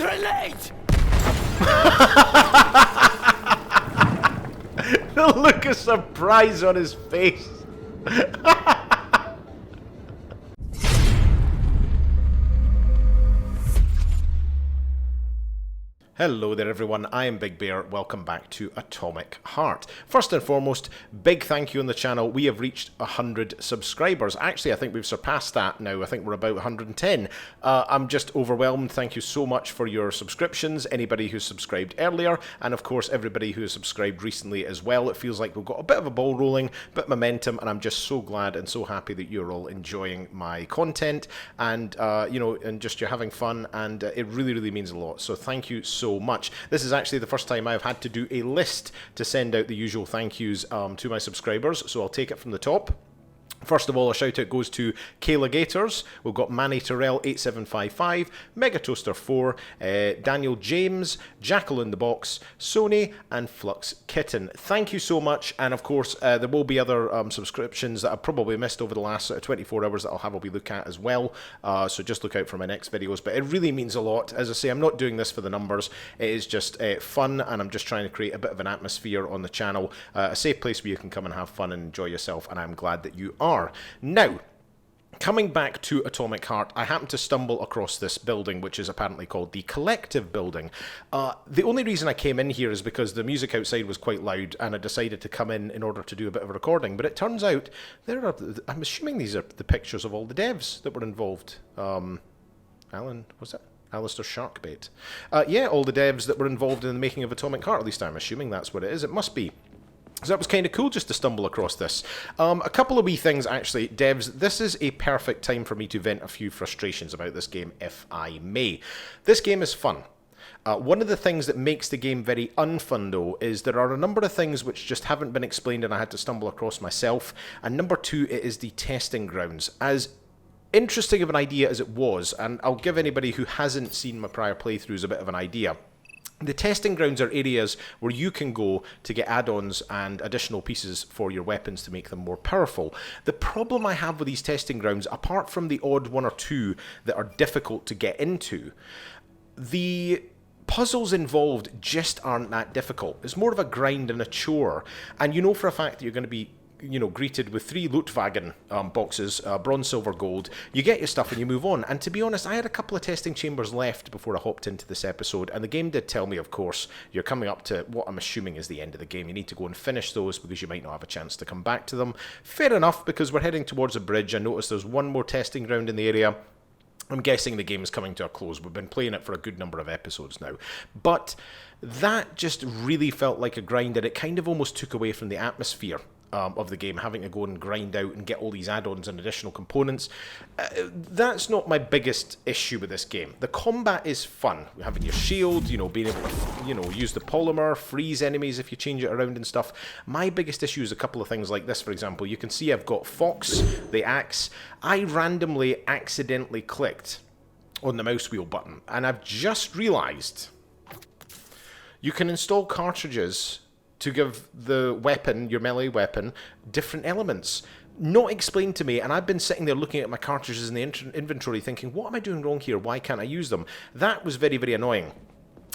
Grenade! The look of surprise on his face. Hello there everyone, I am Big Bear, welcome back to Atomic Heart. First and foremost, big thank you on the channel. We have reached 100 subscribers. Actually, I think we've surpassed that now. I think we're about 110. I'm just overwhelmed. Thank you so much for your subscriptions, anybody who subscribed earlier, and of course everybody who has subscribed recently as well. It feels like we've got a bit of a ball rolling, bit of momentum, and I'm just so glad and so happy that you're all enjoying my content and, you know, and just you're having fun, and it really, really means a lot. So thank you so much. This is actually the first time I've had to do a list to send out the usual thank yous to my subscribers, so I'll take it from the top. First of all, a shout out goes to Kayla Gators. We've got Manny Terrell 8755, Megatoaster 4, Daniel James, Jackal in the Box, Sony, and Flux Kitten. Thank you so much, and of course there will be other subscriptions that I've probably missed over the last 24 hours that I'll have a wee look at as well, so just look out for my next videos. But it really means a lot. As I say, I'm not doing this for the numbers, it is just fun, and I'm just trying to create a bit of an atmosphere on the channel, a safe place where you can come and have fun and enjoy yourself, and I'm glad that you are. Now, coming back to Atomic Heart, I happened to stumble across this building, which is apparently called the Collective Building. The only reason I came in here is because the music outside was quite loud, and I decided to come in order to do a bit of a recording. But it turns out, there are, I'm assuming these are the pictures of all the devs that were involved. Alan, was it? Alistair Sharkbait. Yeah, all the devs that were involved in the making of Atomic Heart, at least I'm assuming that's what it is. It must be. So that was kind of cool just to stumble across this. A couple of wee things actually, devs, this is a perfect time for me to vent a few frustrations about this game, if I may. This game is fun. One of the things that makes the game very unfun though is there are a number of things which just haven't been explained and I had to stumble across myself. And number two, it is the testing grounds. As interesting of an idea as it was, and I'll give anybody who hasn't seen my prior playthroughs a bit of an idea. The testing grounds are areas where you can go to get add-ons and additional pieces for your weapons to make them more powerful. The problem I have with these testing grounds, apart from the odd one or two that are difficult to get into, the puzzles involved just aren't that difficult. It's more of a grind and a chore, and you know for a fact that you're going to be greeted with 3 Lootwagen boxes, bronze, silver, gold. You get your stuff and you move on. And to be honest, I had a couple of testing chambers left before I hopped into this episode, and the game did tell me, of course, you're coming up to what I'm assuming is the end of the game. You need to go and finish those because you might not have a chance to come back to them. Fair enough, because we're heading towards a bridge. I noticed there's one more testing ground in the area. I'm guessing the game is coming to a close. We've been playing it for a good number of episodes now. But that just really felt like a grind, and it kind of almost took away from the atmosphere of the game, having to go and grind out and get all these add-ons and additional components. That's not my biggest issue with this game. The combat is fun. Having your shield, being able to, use the polymer, freeze enemies if you change it around and stuff. My biggest issue is a couple of things like this, for example. You can see I've got Fox, the axe. I randomly, accidentally clicked on the mouse wheel button, and I've just realised you can install cartridges to give the weapon, your melee weapon, different elements. Not explained to me, and I've been sitting there looking at my cartridges in the inventory thinking, what am I doing wrong here? Why can't I use them? That was very, very annoying.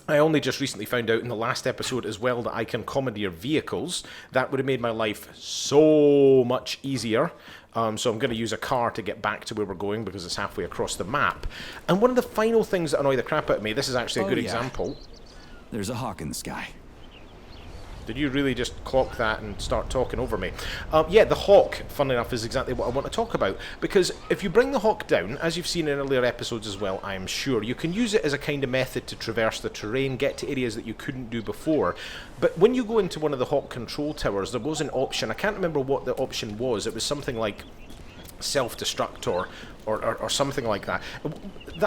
I only just recently found out in the last episode as well that I can commandeer vehicles. That would have made my life so much easier. So I'm going to use a car to get back to where we're going because it's halfway across the map. And one of the final things that annoy the crap out of me, this is actually a good example. There's a hawk in the sky. Did you really just clock that and start talking over me? Yeah, the hawk, funnily enough, is exactly what I want to talk about. Because if you bring the hawk down, as you've seen in earlier episodes as well, I am sure, you can use it as a kind of method to traverse the terrain, get to areas that you couldn't do before. But when you go into one of the hawk control towers, there was an option. I can't remember what the option was. It was something like self-destruct or something like that.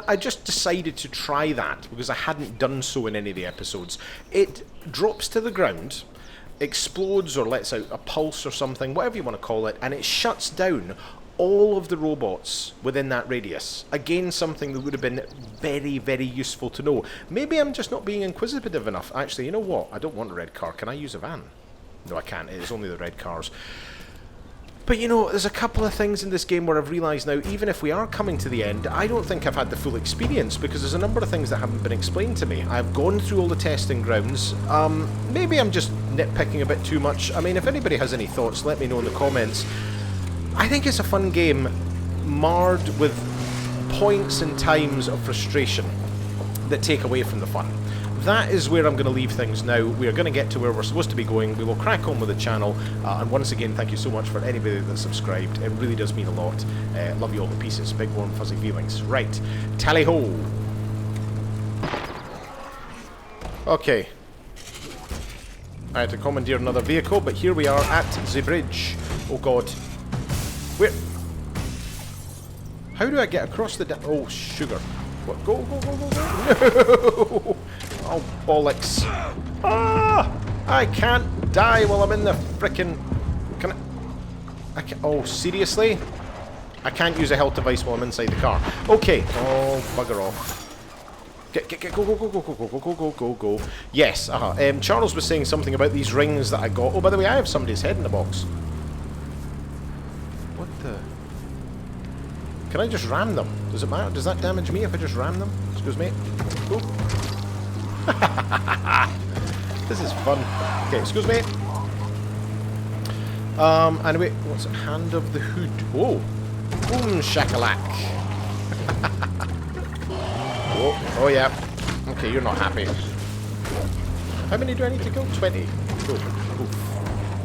I just decided to try that because I hadn't done so in any of the episodes. It drops to the ground, explodes or lets out a pulse or something, whatever you want to call it, and it shuts down all of the robots within that radius. Again, something that would have been very, very useful to know. Maybe I'm just not being inquisitive enough. Actually, you know what? I don't want a red car. Can I use a van? No, I can't. It's only the red cars. But you know, there's a couple of things in this game where I've realised now, even if we are coming to the end, I don't think I've had the full experience, because there's a number of things that haven't been explained to me. I've gone through all the testing grounds. Maybe I'm just nitpicking a bit too much. I mean, if anybody has any thoughts, let me know in the comments. I think it's a fun game, marred with points and times of frustration that take away from the fun. That is where I'm going to leave things now. We are going to get to where we're supposed to be going. We will crack on with the channel. And once again, thank you so much for anybody that's subscribed. It really does mean a lot. Love you all to pieces. Big, warm, fuzzy feelings. Right. Tally-ho. Okay. I had to commandeer another vehicle, but here we are at the bridge. Oh, God. Where? How do I get across the... Oh, sugar. What? Go, go, go, go, go. No! Oh, bollocks. Ah! I can't die while I'm in the frickin'... Can I can't... Oh, seriously? I can't use a health device while I'm inside the car. Okay. Oh, bugger off. Go, go, go, go, go, go, go, go, go, go, go. Yes, Charles was saying something about these rings that I got. Oh, by the way, I have somebody's head in the box. What the... Can I just ram them? Does it matter? Does that damage me if I just ram them? Excuse me. Oh. This is fun. Okay, excuse me. Anyway, what's it? Hand of the Hood. Whoa. Boom shakalak. Oh yeah. Okay, you're not happy. How many do I need to kill? 20. Cool. Oof.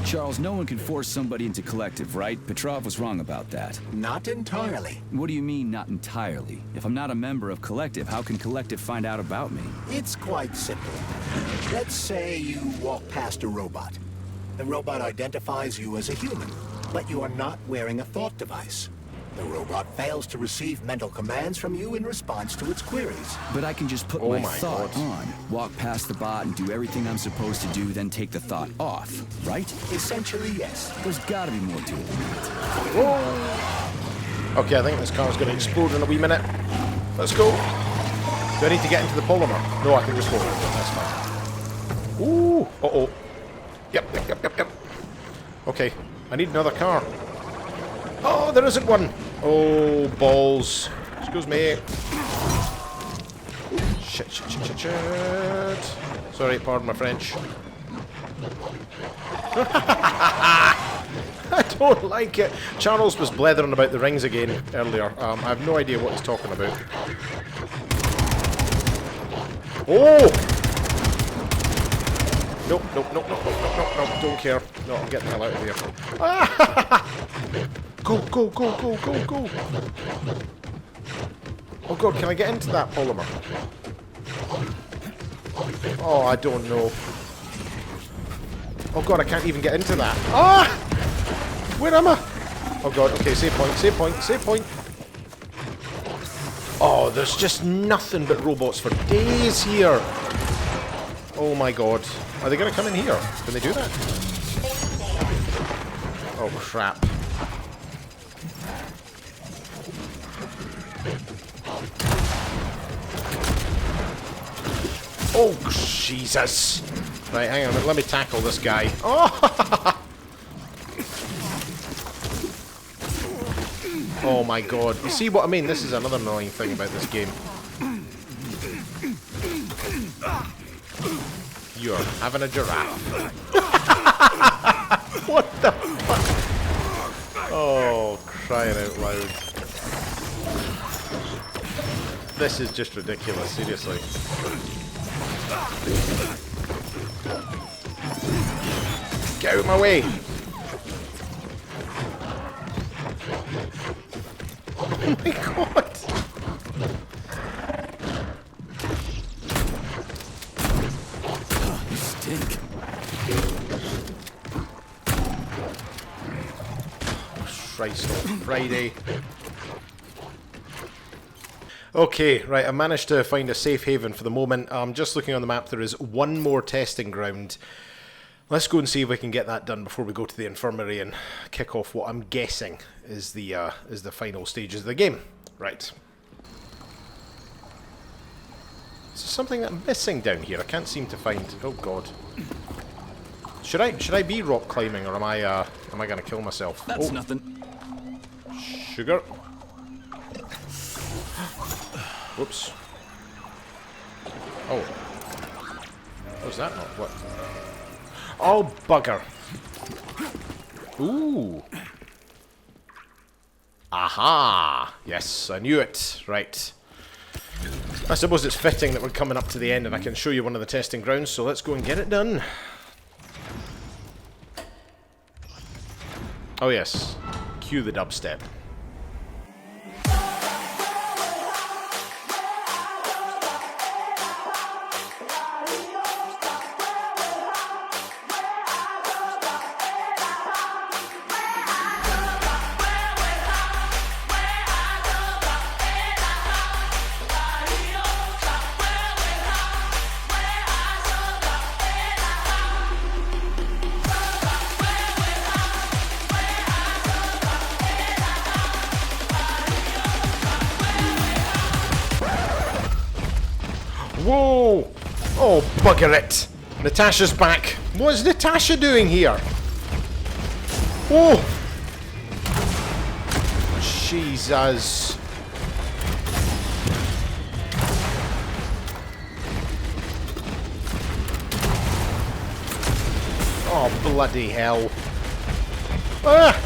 Charles, no one can force somebody into collective, right? Petrov was wrong about that. Not entirely. What do you mean, not entirely? If I'm not a member of collective, how can collective find out about me? It's quite simple. Let's say you walk past a robot. The robot identifies you as a human, but you are not wearing a thought device. The robot fails to receive mental commands from you in response to its queries. But I can just put my thought on, walk past the bot and do everything I'm supposed to do, then take the thought off, right? Essentially, yes. There's gotta be more to it than that. Whoa. Okay, I think this car's going to explode in a wee minute. Let's go. Do I need to get into the polymer? No, I can just hold it. That's fine. Ooh. Uh-oh. Yep. Okay, I need another car. Oh, there isn't one. Oh, balls. Excuse me. Shit. Sorry, pardon my French. I don't like it. Charles was blethering about the rings again earlier. I have no idea what he's talking about. Oh! Nope. Don't care. No, I'm getting the hell out of here. Go. Oh god, can I get into that polymer? Oh, I don't know. Oh god, I can't even get into that. Ah! Where am I? Oh god, okay, save point. Oh, there's just nothing but robots for days here. Oh my god. Are they going to come in here? Can they do that? Oh crap. Oh, Jesus. Right, hang on. Let me tackle this guy. Oh! Oh, my God. You see what I mean? This is another annoying thing about this game. You're having a giraffe. What the fuck? Oh, crying out loud. This is just ridiculous, seriously. Get out of my way! Oh my god! You stink. Christ, Friday. Okay, right, I managed to find a safe haven for the moment. Just looking on the map, there is one more testing ground. Let's go and see if we can get that done before we go to the infirmary and kick off what I'm guessing is the final stages of the game. Right. Is there something that I'm missing down here? I can't seem to find... Oh, God. Should I be rock climbing, or am I gonna kill myself? That's nothing. Sugar. Whoops. Oh. Was that not what? Oh, bugger. Ooh. Aha! Yes, I knew it. Right. I suppose it's fitting that we're coming up to the end and I can show you one of the testing grounds, so let's go and get it done. Oh yes. Cue the dubstep. Whoa! Oh, bugger it! Natasha's back. What is Natasha doing here? Oh! Jesus. Oh, bloody hell. Ah!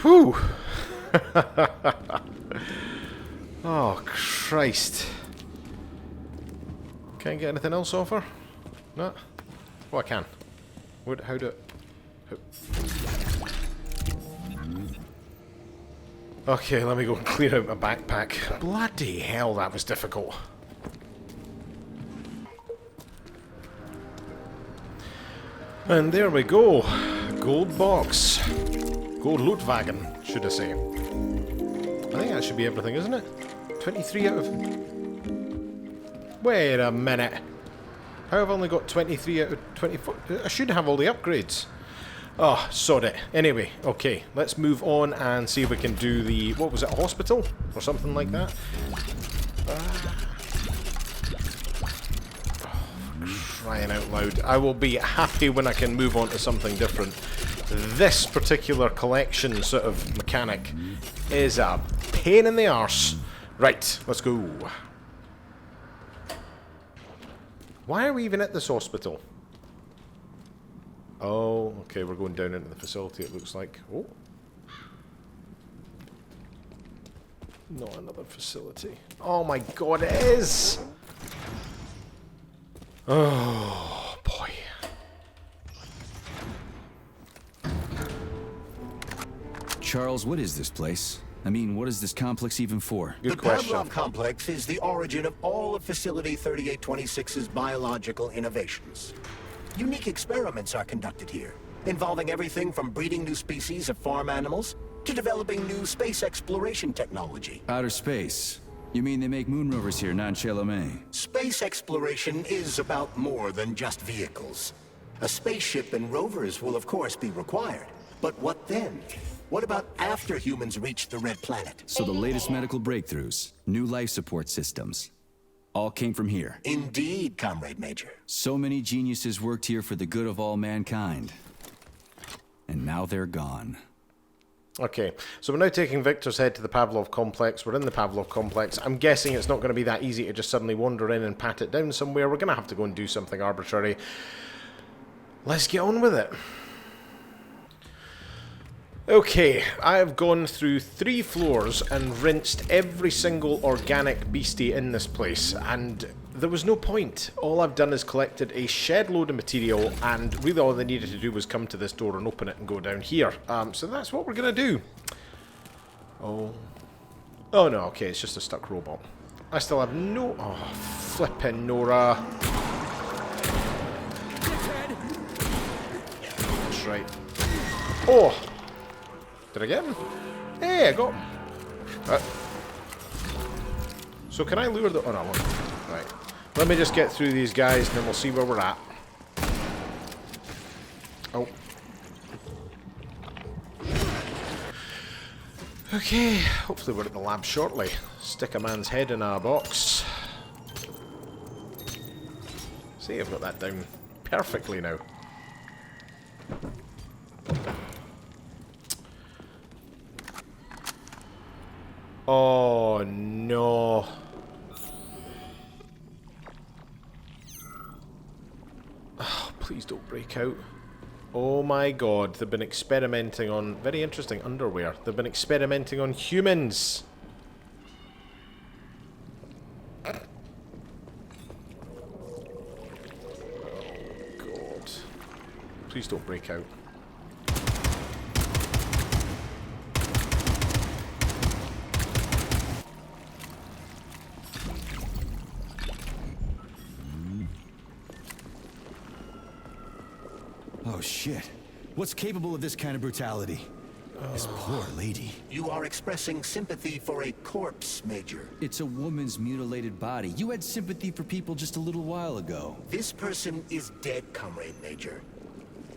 Whew! Oh, Christ. Can't get anything else off her? No? Oh, I can. How do... Okay, let me go and clear out my backpack. Bloody hell, that was difficult. And there we go. Gold box. Gold Lootwagen, should I say. I think that should be everything, isn't it? 23 out of... Wait a minute. How have I only got 23 out of 24? I should have all the upgrades. Oh, sod it. Anyway, okay. Let's move on and see if we can do the... What was it, a hospital? Or something like that? Crying out loud. I will be happy when I can move on to something different. This particular collection sort of mechanic is a pain in the arse. Right, let's go. Why are we even at this hospital? Oh, okay, we're going down into the facility, it looks like. Oh. Not another facility. Oh my god, it is! Oh, boy. Charles, what is this place? I mean, what is this complex even for? Good question. The Pavlov complex is the origin of all of Facility 3826's biological innovations. Unique experiments are conducted here, involving everything from breeding new species of farm animals to developing new space exploration technology. Outer space? You mean they make moon rovers here, not Chelomé? Space exploration is about more than just vehicles. A spaceship and rovers will of course be required. But what then? What about after humans reach the Red Planet? So the latest medical breakthroughs, new life support systems. all came from here. Indeed, Comrade Major. So many geniuses worked here for the good of all mankind. And now they're gone. Okay, so we're now taking Victor's head to the Pavlov complex. We're in the Pavlov complex. I'm guessing it's not going to be that easy to just suddenly wander in and pat it down somewhere. We're going to have to go and do something arbitrary. Let's get on with it. Okay, I have gone through 3 floors and rinsed every single organic beastie in this place, and there was no point. All I've done is collected a shed load of material, and really all they needed to do was come to this door and open it and go down here. So that's what we're going to do. Oh no, okay, it's just a stuck robot. I still have no... Oh, flippin' Nora. That's right. Oh! Did I get him? Hey, I got him. So can I lure the... Oh, no, I won't. Right. Let me just get through these guys, and then we'll see where we're at. Oh. Okay. Hopefully we're at the lab shortly. Stick a man's head in a box. See, I've got that down perfectly now. Oh no. Oh, please don't break out. Oh my god, they've been experimenting on... Very interesting underwear. They've been experimenting on humans. Oh god. Please don't break out. Oh shit. What's capable of this kind of brutality? This poor lady. You are expressing sympathy for a corpse, Major. It's a woman's mutilated body. You had sympathy for people just a little while ago. This person is dead, Comrade Major.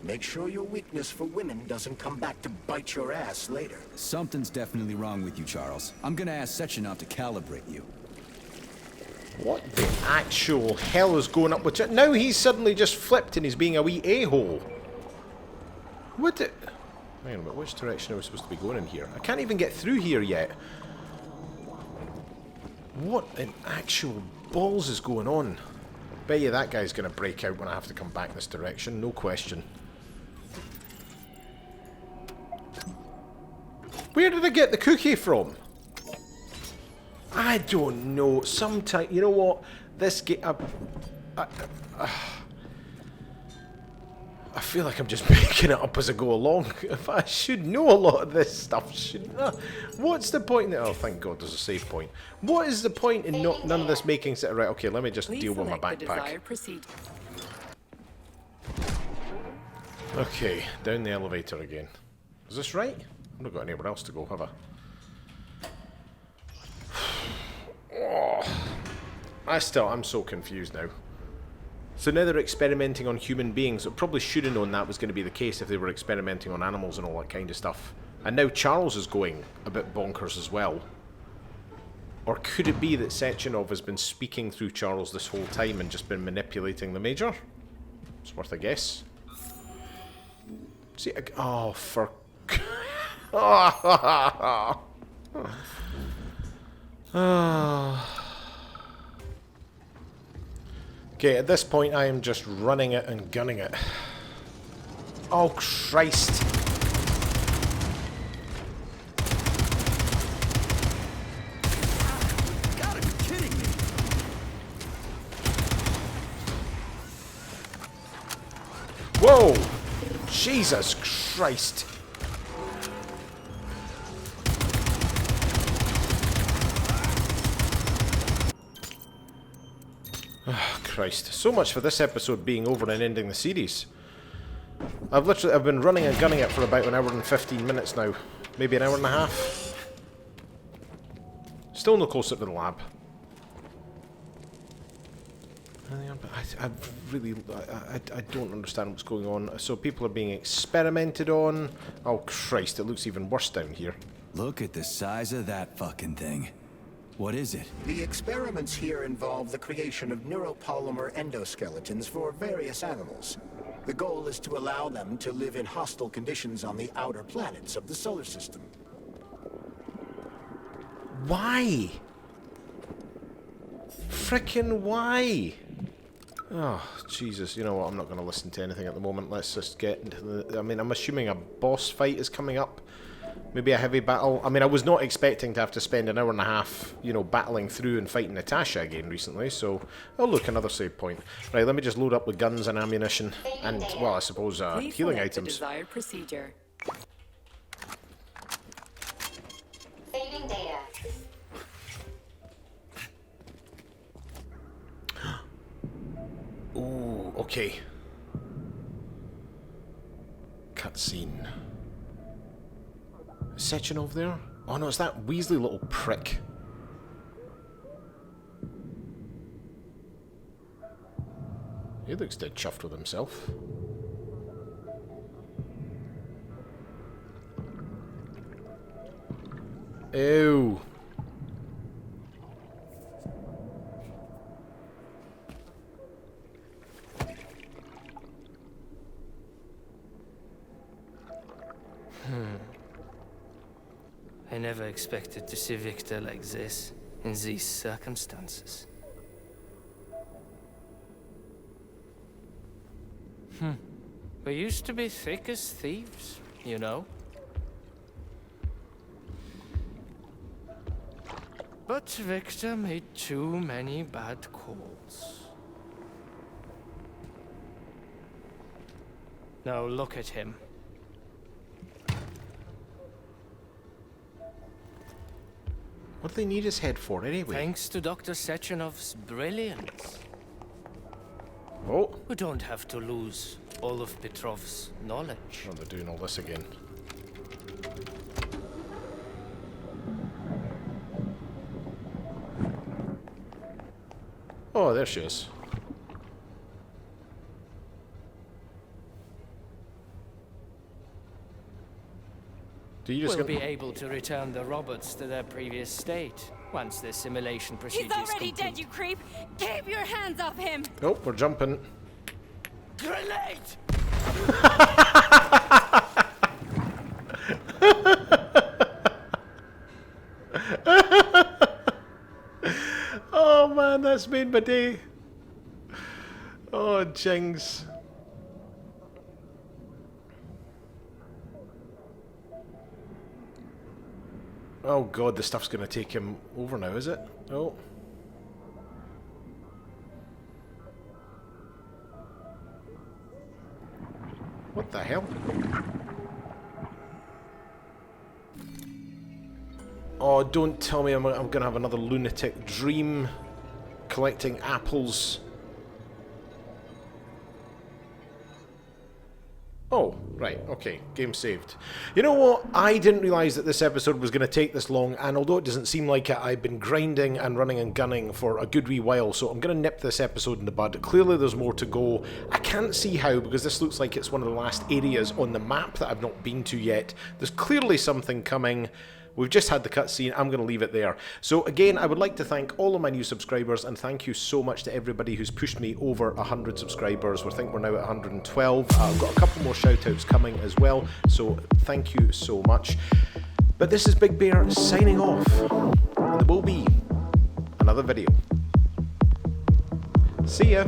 Make sure your weakness for women doesn't come back to bite your ass later. Something's definitely wrong with you, Charles. I'm gonna ask Sechenov to calibrate you. What the actual hell is going up with it? Now he's suddenly just flipped and he's being a wee a-hole. What the... Hang on a minute, which direction are we supposed to be going in here? I can't even get through here yet. What in actual balls is going on? Bet you that guy's going to break out when I have to come back this direction, no question. Where did I get the cookie from? I don't know. Sometime, you know what? This game... I feel like I'm just making it up as I go along. I should know a lot of this stuff, shouldn't I? What's the point? Oh, thank God there's a save point. What is the point in none of this making sense? Right, okay, let me just deal with my backpack. Okay, down the elevator again. Is this right? I've not got anywhere else to go, have I? Oh, I'm so confused now. So now they're experimenting on human beings. I probably should have known that was going to be the case if they were experimenting on animals and all that kind of stuff. And now Charles is going a bit bonkers as well. Or could it be that Sechenov has been speaking through Charles this whole time and just been manipulating the Major? It's worth a guess. See, oh, for... Okay, at this point I am just running it and gunning it. Oh, Christ. You gotta be kidding me. Whoa! Jesus Christ. Oh, Christ. So much for this episode being over and ending the series. I've been running and gunning it for about an hour and 15 minutes now. Maybe an hour and a half. Still no closer to the lab. I don't understand what's going on. So people are being experimented on. Oh Christ, it looks even worse down here. Look at the size of that fucking thing. What is it? The experiments here involve the creation of neuropolymer endoskeletons for various animals. The goal is to allow them to live in hostile conditions on the outer planets of the solar system. Why? Frickin' why? Oh, Jesus, you know what, I'm not going to listen to anything at the moment. Let's just get into the... I mean, I'm assuming a boss fight is coming up. Maybe a heavy battle. I mean, I was not expecting to have to spend an hour and a half, you know, battling through and fighting Natasha again recently, so... Oh, look, another save point. Right, let me just load up with guns and ammunition, and, well, I suppose, healing items. The desired procedure. Saving data. Ooh, okay. Cutscene. Is Sechenov there? Oh no, it's that Weasley little prick. He looks dead chuffed with himself. Ew. I never expected to see Victor like this, in these circumstances. We used to be thick as thieves, you know. But Victor made too many bad calls. Now look at him. What do they need his head for, anyway? Thanks to Dr. Sechenov's brilliance. Oh. We don't have to lose all of Petrov's knowledge. Oh, they're doing all this again. Oh, there she is. Do you just We'll be able to return the robots to their previous state once the simulation procedure He's is already complete. dead, you creep! Keep your hands off him! Nope, we're jumping. Grenade! Oh man, that's made my day. Oh, jings. Oh god, this stuff's gonna take him over now, is it? Oh. What the hell? Oh, don't tell me I'm gonna have another lunatic dream collecting apples. Oh, right, okay, game saved. You know what? I didn't realise that this episode was going to take this long, and although it doesn't seem like it, I've been grinding and running and gunning for a good wee while, so I'm going to nip this episode in the bud. Clearly there's more to go. I can't see how, because this looks like it's one of the last areas on the map that I've not been to yet. There's clearly something coming. We've just had the cutscene, I'm going to leave it there. So again, I would like to thank all of my new subscribers, and thank you so much to everybody who's pushed me over 100 subscribers. I think we're now at 112. I've got a couple more shout-outs coming as well, so thank you so much. But this is Big Bear signing off, and there will be another video. See ya!